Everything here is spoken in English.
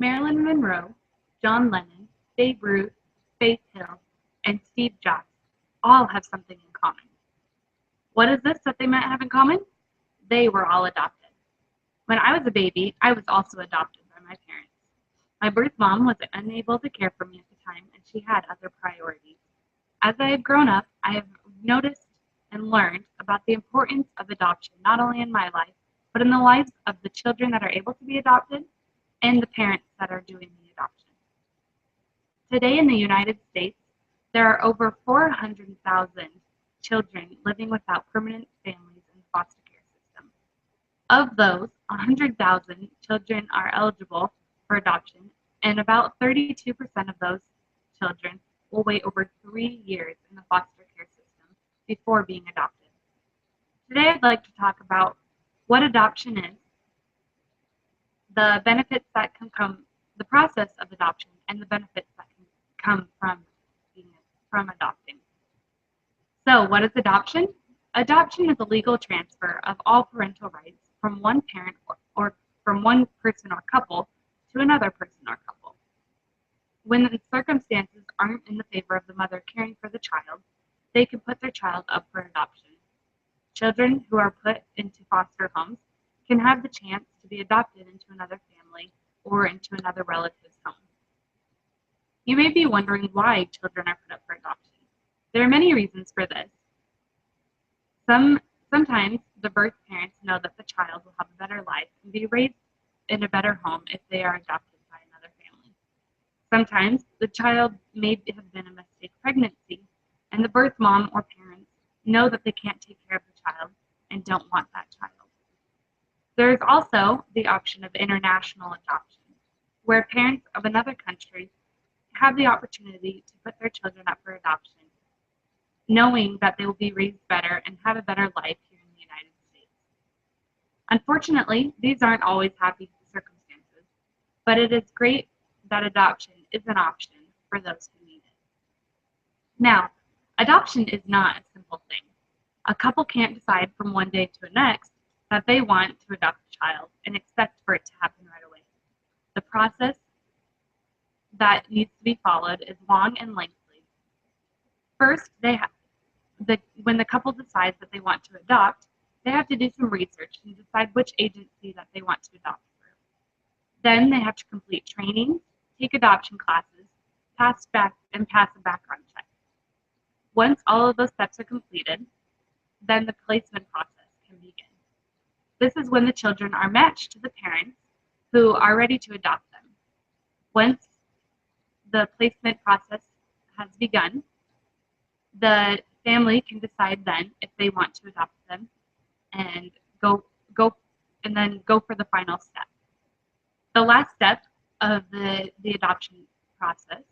Marilyn Monroe, John Lennon, Babe Ruth, Faith Hill, and Steve Jobs all have something in common. What is this that they might have in common? They were all adopted. When I was a baby, I was also adopted by my parents. My birth mom was unable to care for me at the time, and she had other priorities. As I have grown up, I have noticed and learned about the importance of adoption, not only in my life, but in the lives of the children that are able to be adopted and the parents that are doing the adoption. Today in the United States, there are over 400,000 children living without permanent families in the foster care system. Of those, 100,000 children are eligible for adoption, and about 32% of those children will wait over 3 years in the foster care system before being adopted. Today, I'd like to talk about what adoption is, the benefits that can come, the process of adoption, and the benefits that can come from adopting. So, what is adoption? Adoption is a legal transfer of all parental rights from one parent or from one person or couple to another person or couple. When the circumstances aren't in the favor of the mother caring for the child, they can put their child up for adoption. Children who are put into foster homes can have the chance to be adopted into another family or into another relative's home. You may be wondering why children are put up for adoption. There are many reasons for this. Sometimes the birth parents know that the child will have a better life and be raised in a better home if they are adopted by another family. Sometimes the child may have been a mistake pregnancy, and the birth mom or parents know that they can't take care of the child and don't want that child. There is also the option of international adoption, where parents of another country have the opportunity to put their children up for adoption, knowing that they will be raised better and have a better life here in the United States. Unfortunately, these aren't always happy circumstances, but it is great that adoption is an option for those who need it. Now, adoption is not a simple thing. A couple can't decide from one day to the next that they want to adopt a child and expect for it to happen right away. The process that needs to be followed is long and lengthy. First, when the couple decides that they want to adopt, they have to do some research and decide which agency that they want to adopt through. Then they have to complete training, take adoption classes, pass a background check. Once all of those steps are completed, then the placement process can begin. This is when the children are matched to the parents who are ready to adopt them. Once the placement process has begun, the family can decide then if they want to adopt them and go for the final step. The last step of the adoption process